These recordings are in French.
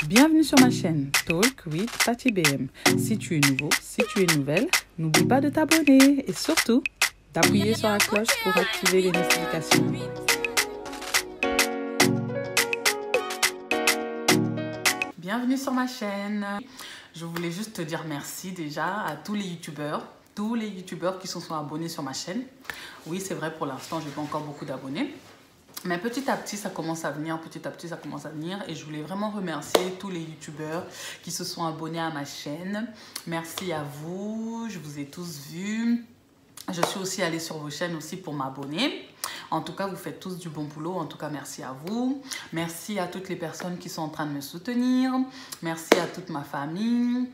Bienvenue sur ma chaîne Talk with Patty BM. Si tu es nouveau, si tu es nouvelle, n'oublie pas de t'abonner et surtout d'appuyer sur la cloche pour activer les notifications. Bienvenue sur ma chaîne. Je voulais juste te dire merci déjà à tous les youtubeurs qui se sont abonnés sur ma chaîne. Oui, c'est vrai, pour l'instant, je n'ai pas encore beaucoup d'abonnés. Mais petit à petit, ça commence à venir, et je voulais vraiment remercier tous les youtubeurs qui se sont abonnés à ma chaîne. Merci à vous, je vous ai tous vus. Je suis aussi allée sur vos chaînes aussi pour m'abonner. En tout cas, vous faites tous du bon boulot. En tout cas, merci à vous. Merci à toutes les personnes qui sont en train de me soutenir. Merci à toute ma famille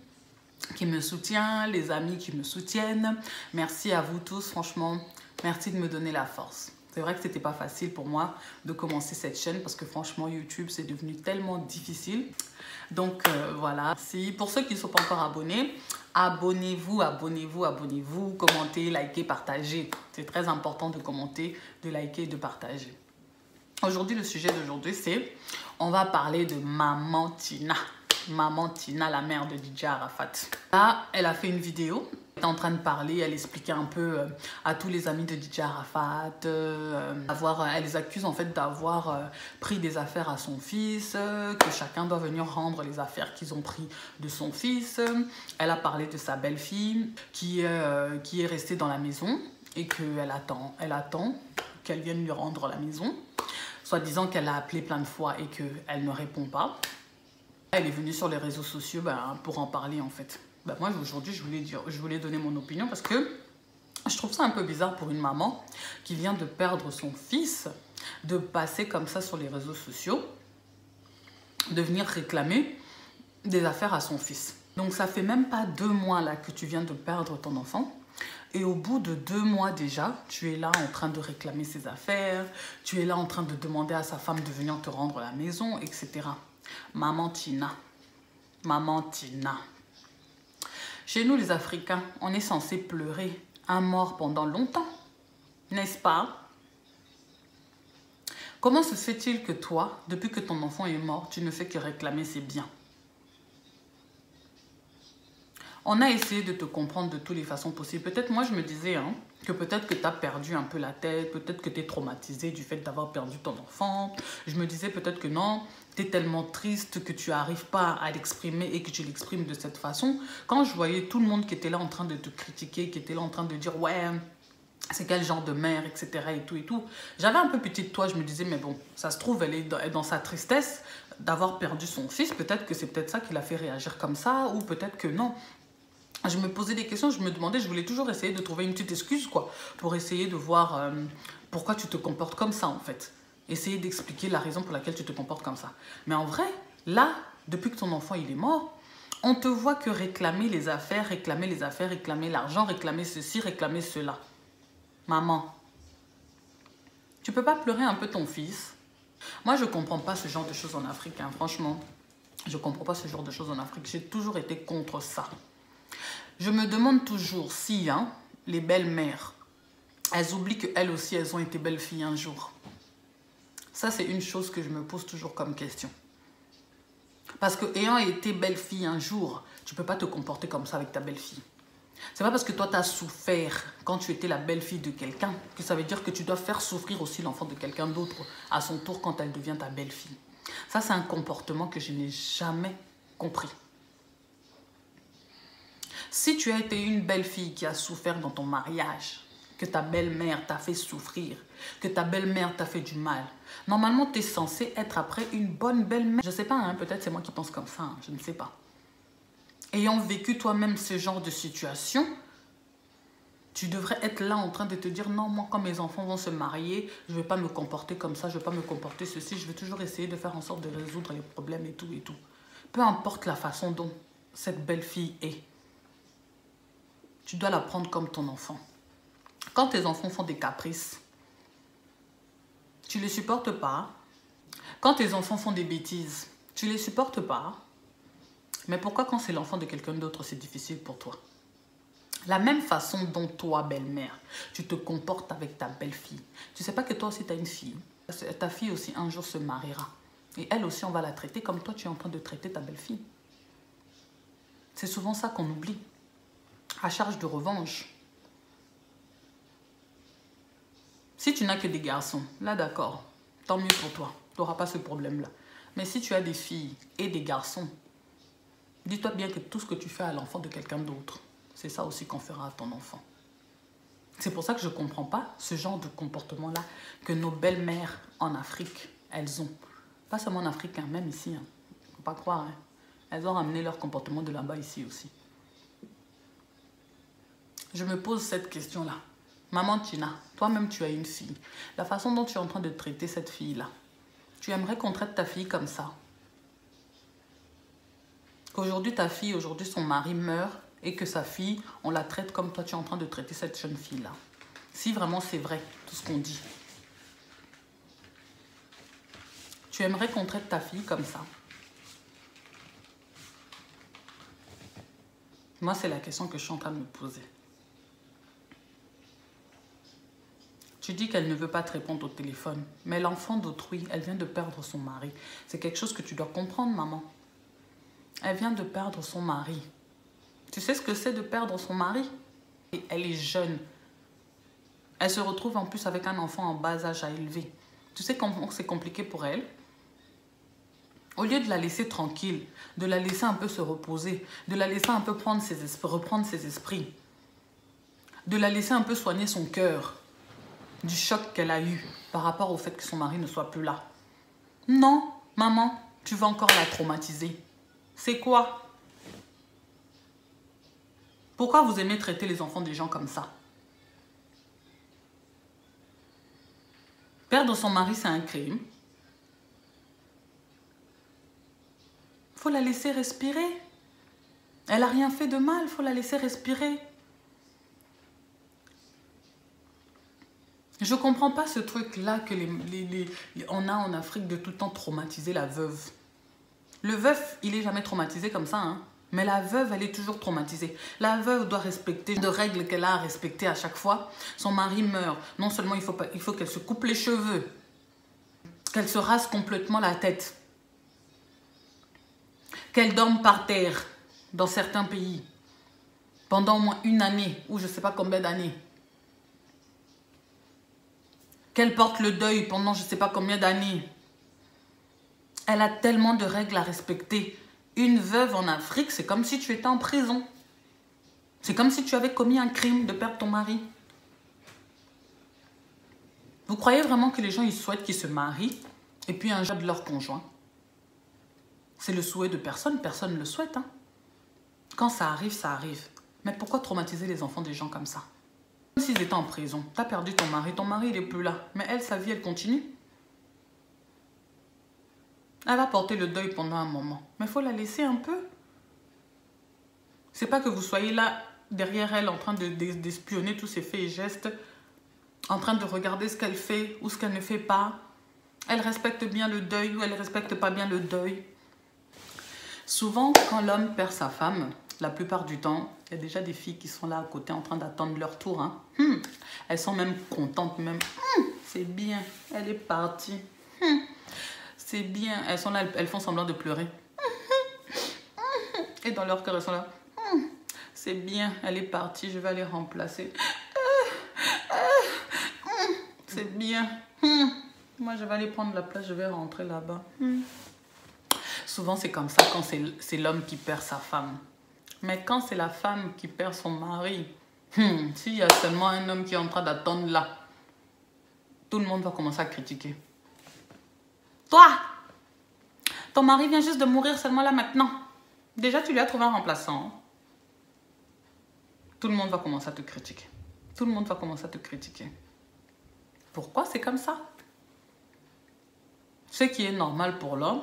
qui me soutient, les amis qui me soutiennent. Merci à vous tous, franchement. Merci de me donner la force. C'est vrai que c'était pas facile pour moi de commencer cette chaîne parce que franchement, YouTube, c'est devenu tellement difficile. Donc voilà, pour ceux qui ne sont pas encore abonnés, abonnez-vous, commentez, likez, partagez. C'est très important de commenter, de liker et de partager. Aujourd'hui, le sujet d'aujourd'hui, c'est on va parler de Maman Tina. Maman Tina, la mère de DJ Arafat. Là, elle a fait une vidéo. Elle était en train de parler, elle expliquait un peu à tous les amis de DJ Arafat. Elle les accuse en fait d'avoir pris des affaires à son fils, que chacun doit venir rendre les affaires qu'ils ont pris de son fils. Elle a parlé de sa belle-fille qui est restée dans la maison et qu'elle attend qu'elle vienne lui rendre la maison. Soit disant qu'elle a appelé plein de fois et qu'elle ne répond pas. Elle est venue sur les réseaux sociaux pour en parler en fait. Moi aujourd'hui je voulais donner mon opinion parce que je trouve ça un peu bizarre pour une maman qui vient de perdre son fils, de passer comme ça sur les réseaux sociaux, de venir réclamer des affaires à son fils. Donc ça fait même pas 2 mois là que tu viens de perdre ton enfant. Et au bout de 2 mois déjà, tu es là en train de réclamer ses affaires, tu es là en train de demander à sa femme de venir te rendre la maison, etc. Maman Tina. Maman Tina. Chez nous les Africains, on est censé pleurer un mort pendant longtemps, n'est-ce pas? Comment se fait-il que toi, depuis que ton enfant est mort, tu ne fais que réclamer ses biens? On a essayé de te comprendre de toutes les façons possibles. Peut-être, moi, je me disais que peut-être que tu as perdu un peu la tête, peut-être que tu es traumatisé du fait d'avoir perdu ton enfant. Je me disais peut-être que non, tu es tellement triste que tu n'arrives pas à l'exprimer et que tu l'exprimes de cette façon. Quand je voyais tout le monde qui était là en train de te critiquer, qui était là en train de dire « ouais, c'est quel genre de mère, etc. » et tout. J'avais un peu pitié de toi, je me disais « mais bon, ça se trouve, elle est dans sa tristesse d'avoir perdu son fils. Peut-être que c'est peut-être ça qui l'a fait réagir comme ça ou peut-être que non. » Je me posais des questions, je me demandais, je voulais toujours essayer de trouver une petite excuse, quoi, pour essayer de voir pourquoi tu te comportes comme ça, en fait. Essayer d'expliquer la raison pour laquelle tu te comportes comme ça. Mais en vrai, là, depuis que ton enfant, il est mort, on te voit que réclamer les affaires, réclamer l'argent, réclamer ceci, réclamer cela. Maman, tu peux pas pleurer un peu ton fils? Moi, je comprends pas ce genre de choses en Afrique, franchement. Je comprends pas ce genre de choses en Afrique. J'ai toujours été contre ça. Je me demande toujours si les belles-mères, elles oublient qu'elles aussi, elles ont été belles-filles un jour. Ça, c'est une chose que je me pose toujours comme question. Parce que ayant été belle-fille un jour, tu ne peux pas te comporter comme ça avec ta belle-fille. C'est pas parce que toi, tu as souffert quand tu étais la belle-fille de quelqu'un que ça veut dire que tu dois faire souffrir aussi l'enfant de quelqu'un d'autre à son tour quand elle devient ta belle-fille. Ça, c'est un comportement que je n'ai jamais compris. Si tu as été une belle-fille qui a souffert dans ton mariage, que ta belle-mère t'a fait souffrir, que ta belle-mère t'a fait du mal, normalement, tu es censée être après une bonne belle-mère. Je ne sais pas, peut-être c'est moi qui pense comme ça, je ne sais pas. Ayant vécu toi-même ce genre de situation, tu devrais être là en train de te dire « Non, moi, quand mes enfants vont se marier, je ne vais pas me comporter comme ça, je ne vais pas me comporter ceci, je vais toujours essayer de faire en sorte de résoudre les problèmes et tout. » Peu importe la façon dont cette belle-fille est. Tu dois la prendre comme ton enfant. Quand tes enfants font des caprices, tu ne les supportes pas. Quand tes enfants font des bêtises, tu ne les supportes pas. Mais pourquoi quand c'est l'enfant de quelqu'un d'autre, c'est difficile pour toi? La même façon dont toi, belle-mère, tu te comportes avec ta belle-fille. Tu ne sais pas que toi aussi, tu as une fille. Ta fille aussi, un jour, se mariera. Et elle aussi, on va la traiter comme toi, tu es en train de traiter ta belle-fille. C'est souvent ça qu'on oublie. À charge de revanche. Si tu n'as que des garçons, là d'accord, tant mieux pour toi. Tu n'auras pas ce problème-là. Mais si tu as des filles et des garçons, dis-toi bien que tout ce que tu fais à l'enfant de quelqu'un d'autre, c'est ça aussi qu'on fera à ton enfant. C'est pour ça que je ne comprends pas ce genre de comportement-là que nos belles-mères en Afrique, elles ont. Pas seulement en Afrique, hein, même ici. Hein. Faut pas croire. Hein. Elles ont ramené leur comportement de là-bas ici aussi. Je me pose cette question-là. Maman Tina, toi-même tu as une fille. La façon dont tu es en train de traiter cette fille-là, tu aimerais qu'on traite ta fille comme ça? Qu'aujourd'hui ta fille, aujourd'hui son mari meurt et que sa fille, on la traite comme toi tu es en train de traiter cette jeune fille-là. Si vraiment c'est vrai, tout ce qu'on dit. Tu aimerais qu'on traite ta fille comme ça? Moi, c'est la question que je suis en train de me poser. Tu dis qu'elle ne veut pas te répondre au téléphone. Mais l'enfant d'autrui, elle vient de perdre son mari. C'est quelque chose que tu dois comprendre, maman. Elle vient de perdre son mari. Tu sais ce que c'est de perdre son mari? Et elle est jeune. Elle se retrouve en plus avec un enfant en bas âge à élever. Tu sais comment c'est compliqué pour elle? Au lieu de la laisser tranquille, de la laisser un peu se reposer, de la laisser un peu reprendre ses esprits, de la laisser un peu soigner son cœur du choc qu'elle a eu par rapport au fait que son mari ne soit plus là. Non, maman, tu vas encore la traumatiser. C'est quoi? Pourquoi vous aimez traiter les enfants des gens comme ça? Perdre son mari, c'est un crime. Il faut la laisser respirer. Elle n'a rien fait de mal, il faut la laisser respirer. Je ne comprends pas ce truc-là que on a en Afrique de tout le temps traumatiser la veuve. Le veuf, il n'est jamais traumatisé comme ça, hein. Mais la veuve, elle est toujours traumatisée. La veuve doit respecter de règles qu'elle a à respecter à chaque fois. Son mari meurt. Non seulement il faut qu'elle se coupe les cheveux, qu'elle se rase complètement la tête, qu'elle dorme par terre dans certains pays pendant au moins une année ou je ne sais pas combien d'années. Qu'elle porte le deuil pendant je ne sais pas combien d'années. Elle a tellement de règles à respecter. Une veuve en Afrique, c'est comme si tu étais en prison. C'est comme si tu avais commis un crime de perdre ton mari. Vous croyez vraiment que les gens ils souhaitent qu'ils se marient et puis un jour de leur conjoint? C'est le souhait de personne, personne ne le souhaite. Hein. Quand ça arrive, ça arrive. Mais pourquoi traumatiser les enfants des gens comme ça? Comme s'ils étaient en prison. Tu as perdu ton mari il n'est plus là. Mais elle, sa vie, elle continue. Elle va porter le deuil pendant un moment. Mais il faut la laisser un peu. C'est pas que vous soyez là, derrière elle, en train d'espionner tous ses faits et gestes, en train de regarder ce qu'elle fait ou ce qu'elle ne fait pas. Elle respecte bien le deuil ou elle ne respecte pas bien le deuil. Souvent, quand l'homme perd sa femme, la plupart du temps, il y a déjà des filles qui sont là à côté en train d'attendre leur tour. Hein. Elles sont même contentes, même. C'est bien, elle est partie. C'est bien. Elles sont là, elles font semblant de pleurer. Et dans leur cœur, elles sont là. C'est bien, elle est partie, je vais aller remplacer. C'est bien. Moi, je vais aller prendre la place, je vais rentrer là-bas. Souvent, c'est comme ça quand c'est l'homme qui perd sa femme. Mais quand c'est la femme qui perd son mari, s'il y a seulement un homme qui est en train d'attendre là, tout le monde va commencer à critiquer. Toi, ton mari vient juste de mourir seulement là maintenant. Déjà, tu lui as trouvé un remplaçant. Tout le monde va commencer à te critiquer. Tout le monde va commencer à te critiquer. Pourquoi c'est comme ça? Ce qui est normal pour l'homme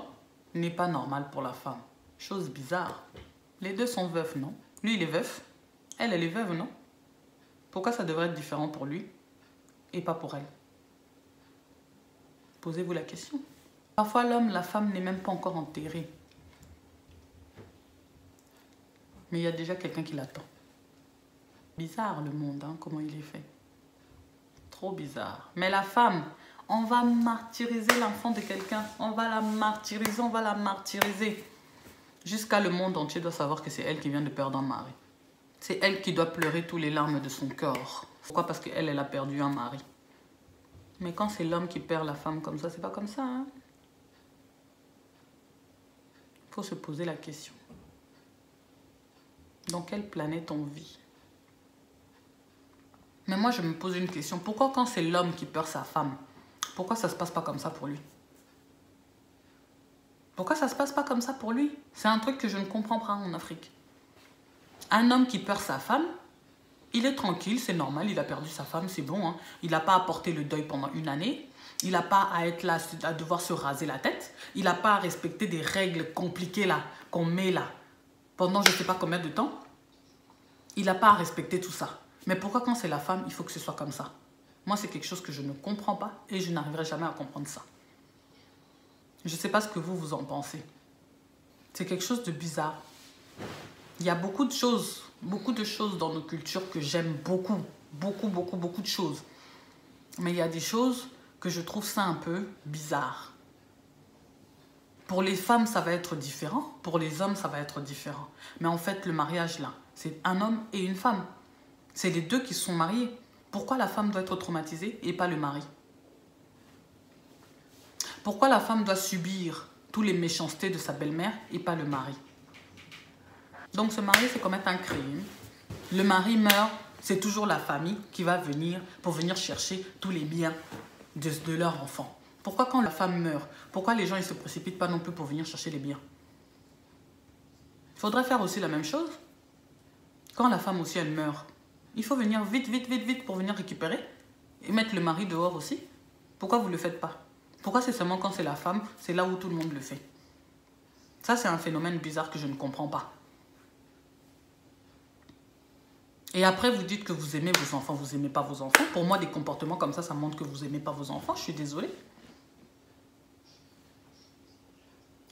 n'est pas normal pour la femme. Chose bizarre. Les deux sont veufs, non? Lui, il est veuf. Elle est veuve, non? Pourquoi ça devrait être différent pour lui et pas pour elle? Posez-vous la question. Parfois, l'homme, la femme n'est même pas encore enterré. Mais il y a déjà quelqu'un qui l'attend. Bizarre le monde, hein, comment il est fait. Trop bizarre. Mais la femme, On va martyriser l'enfant de quelqu'un. On va la martyriser, on va la martyriser. Jusqu'à le monde entier doit savoir que c'est elle qui vient de perdre un mari. C'est elle qui doit pleurer tous les larmes de son corps. Pourquoi? Parce qu'elle, elle a perdu un mari. Mais quand c'est l'homme qui perd la femme comme ça, c'est pas comme ça. Hein? Faut se poser la question. Dans quelle planète on vit? Mais moi, je me pose une question. Pourquoi quand c'est l'homme qui perd sa femme, pourquoi ça se passe pas comme ça pour lui? Pourquoi ça se passe pas comme ça pour lui? C'est un truc que je ne comprends pas en Afrique. Un homme qui perd sa femme, il est tranquille, c'est normal, il a perdu sa femme, c'est bon. Hein. Il n'a pas à porter le deuil pendant une année. Il n'a pas à être là, à devoir se raser la tête. Il n'a pas à respecter des règles compliquées là, qu'on met là, pendant je ne sais pas combien de temps. Il n'a pas à respecter tout ça. Mais pourquoi quand c'est la femme, il faut que ce soit comme ça? Moi, c'est quelque chose que je ne comprends pas et je n'arriverai jamais à comprendre ça. Je ne sais pas ce que vous en pensez. C'est quelque chose de bizarre. Il y a beaucoup de choses dans nos cultures que j'aime beaucoup. Beaucoup de choses. Mais il y a des choses que je trouve ça un peu bizarre. Pour les femmes, ça va être différent. Pour les hommes, ça va être différent. Mais en fait, le mariage, là, c'est un homme et une femme. C'est les deux qui sont mariés. Pourquoi la femme doit être traumatisée et pas le mari? Pourquoi la femme doit subir toutes les méchancetés de sa belle-mère et pas le mari? Donc se marier, c'est commettre un crime. Le mari meurt, c'est toujours la famille qui va venir pour venir chercher tous les biens de leur enfant. Pourquoi quand la femme meurt, pourquoi les gens ne se précipitent pas non plus pour venir chercher les biens? Il faudrait faire aussi la même chose. Quand la femme aussi, elle meurt, il faut venir vite pour venir récupérer et mettre le mari dehors aussi. Pourquoi vous ne le faites pas? Pourquoi c'est seulement quand c'est la femme, c'est là où tout le monde le fait? Ça, c'est un phénomène bizarre que je ne comprends pas. Et après, vous dites que vous aimez vos enfants, vous n'aimez pas vos enfants. Pour moi, des comportements comme ça montre que vous n'aimez pas vos enfants. Je suis désolée.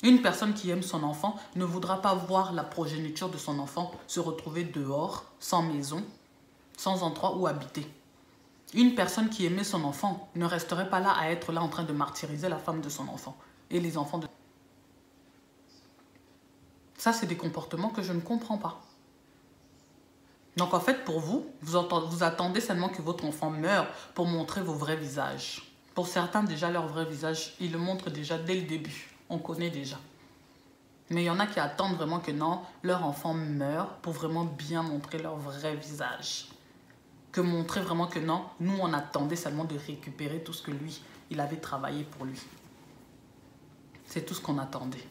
Une personne qui aime son enfant ne voudra pas voir la progéniture de son enfant se retrouver dehors, sans maison, sans endroit où habiter. Une personne qui aimait son enfant ne resterait pas là à être là en train de martyriser la femme de son enfant et les enfants de... Ça, c'est des comportements que je ne comprends pas. Donc en fait, pour vous, vous attendez seulement que votre enfant meure pour montrer vos vrais visages. Pour certains, déjà, leur vrai visage, ils le montrent déjà dès le début. On connaît déjà. Mais il y en a qui attendent vraiment que non, leur enfant meure pour vraiment bien montrer leur vrai visage. Que montrer vraiment que non, nous, on attendait seulement de récupérer tout ce que lui, il avait travaillé pour lui. C'est tout ce qu'on attendait.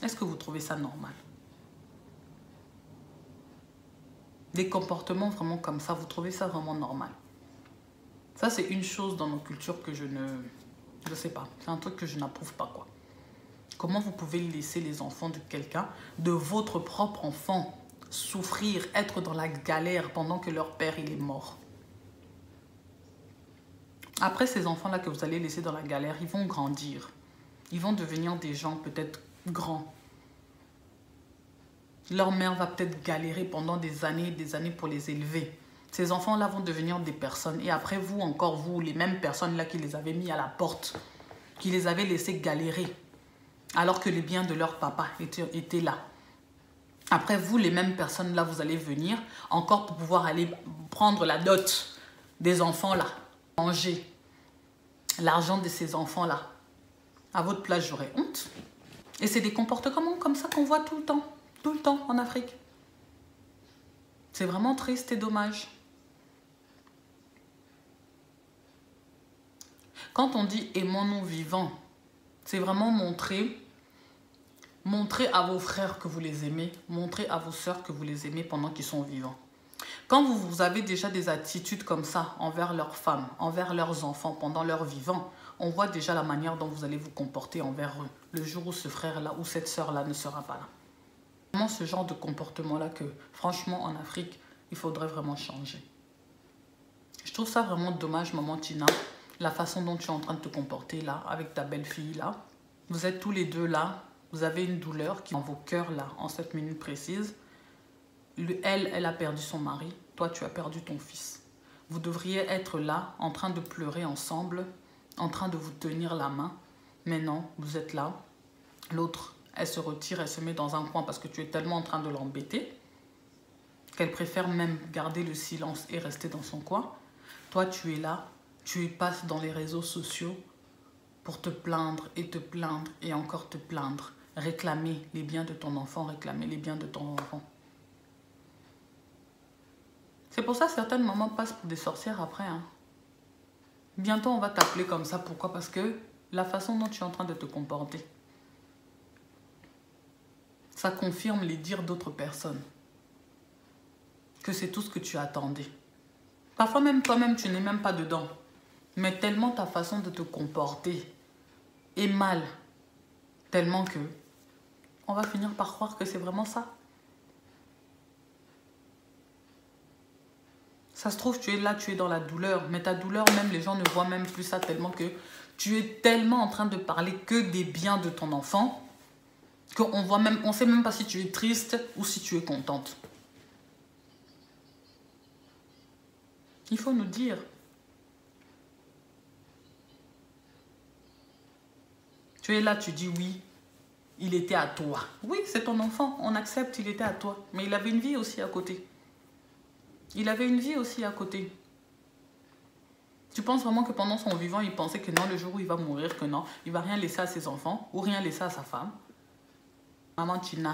Est-ce que vous trouvez ça normal? Des comportements vraiment comme ça, vous trouvez ça vraiment normal? Ça, c'est une chose dans nos cultures que je sais pas. C'est un truc que je n'approuve pas, quoi. Comment vous pouvez laisser les enfants de quelqu'un, de votre propre enfant, souffrir, être dans la galère pendant que leur père, il est mort? Après, ces enfants-là que vous allez laisser dans la galère, ils vont grandir. Ils vont devenir des gens peut-être grands. Leur mère va peut-être galérer pendant des années et des années pour les élever. Ces enfants-là vont devenir des personnes. Et après, vous, encore vous, les mêmes personnes-là qui les avaient mis à la porte, qui les avaient laissés galérer, alors que les biens de leur papa étaient là. Après, vous, les mêmes personnes-là, vous allez venir encore pour pouvoir aller prendre la dot des enfants-là, manger l'argent de ces enfants-là. À votre place, j'aurais honte. Et c'est des comportements comme ça qu'on voit tout le temps en Afrique. C'est vraiment triste et dommage. Quand on dit aimons-nous vivants, c'est vraiment montrer à vos frères que vous les aimez, montrer à vos sœurs que vous les aimez pendant qu'ils sont vivants. Quand vous avez déjà des attitudes comme ça envers leurs femmes, envers leurs enfants pendant leur vivant, on voit déjà la manière dont vous allez vous comporter envers eux le jour où ce frère-là ou cette sœur-là ne sera pas là. Vraiment ce genre de comportement-là que, franchement, en Afrique, il faudrait vraiment changer. Je trouve ça vraiment dommage, maman Tina, la façon dont tu es en train de te comporter là, avec ta belle-fille là. Vous êtes tous les deux là, vous avez une douleur qui est dans vos cœurs là, en cette minute précise. Elle a perdu son mari, toi tu as perdu ton fils. Vous devriez être là, en train de pleurer ensemble, en train de vous tenir la main. Mais non, vous êtes là. L'autre, elle se retire, elle se met dans un coin parce que tu es tellement en train de l'embêter qu'elle préfère même garder le silence et rester dans son coin. Toi, tu es là, tu passes dans les réseaux sociaux pour te plaindre et encore te plaindre. Réclamer les biens de ton enfant, réclamer les biens de ton enfant. C'est pour ça que certaines mamans passent pour des sorcières après. Hein. Bientôt, on va t'appeler comme ça. Pourquoi? Parce que la façon dont tu es en train de te comporter, ça confirme les dires d'autres personnes. Que c'est tout ce que tu attendais. Parfois même toi-même, tu n'es même pas dedans. Mais tellement ta façon de te comporter est mal. Tellement que on va finir par croire que c'est vraiment ça. Ça se trouve, tu es là, tu es dans la douleur. Mais ta douleur, même les gens ne voient même plus ça tellement que tu es tellement en train de parler que des biens de ton enfant qu'on voit même, on sait même pas si tu es triste ou si tu es contente. Il faut nous dire. Tu es là, tu dis oui, il était à toi. Oui, c'est ton enfant, on accepte, il était à toi. Mais il avait une vie aussi à côté. Il avait une vie aussi à côté. Tu penses vraiment que pendant son vivant, il pensait que non, le jour où il va mourir, que non, il va rien laisser à ses enfants ou rien laisser à sa femme? Maman Tina,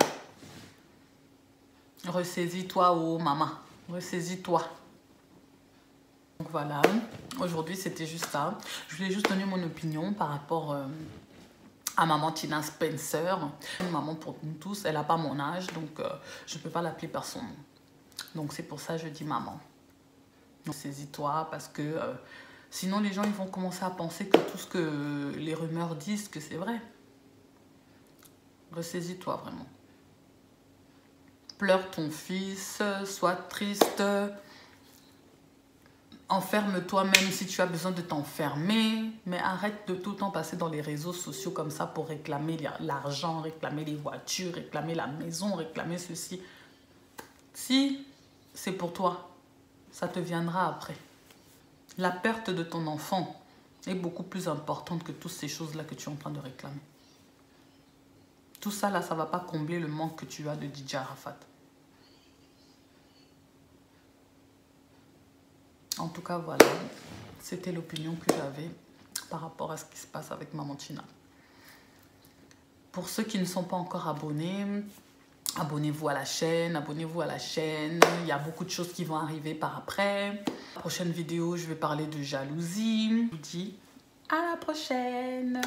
ressaisis-toi, oh maman, ressaisis-toi. Donc voilà, aujourd'hui c'était juste ça. Je voulais juste donner mon opinion par rapport à maman Tina Spencer. Une maman pour nous tous, elle n'a pas mon âge, donc je ne peux pas l'appeler par son nom. Donc c'est pour ça que je dis maman. Saisis-toi parce que sinon les gens ils vont commencer à penser que tout ce que les rumeurs disent que c'est vrai. Ressaisis-toi vraiment. Pleure ton fils, sois triste. Enferme-toi même si tu as besoin de t'enfermer. Mais arrête de tout le temps passer dans les réseaux sociaux comme ça pour réclamer l'argent, réclamer les voitures, réclamer la maison, réclamer ceci. Si c'est pour toi, ça te viendra après. La perte de ton enfant est beaucoup plus importante que toutes ces choses-là que tu es en train de réclamer. Tout ça, là, ça ne va pas combler le manque que tu as de DJ Arafat. En tout cas, voilà. C'était l'opinion que j'avais par rapport à ce qui se passe avec maman Tina. Pour ceux qui ne sont pas encore abonnés, abonnez-vous à la chaîne, abonnez-vous à la chaîne. Il y a beaucoup de choses qui vont arriver par après. La prochaine vidéo, je vais parler de jalousie. Je vous dis à la prochaine.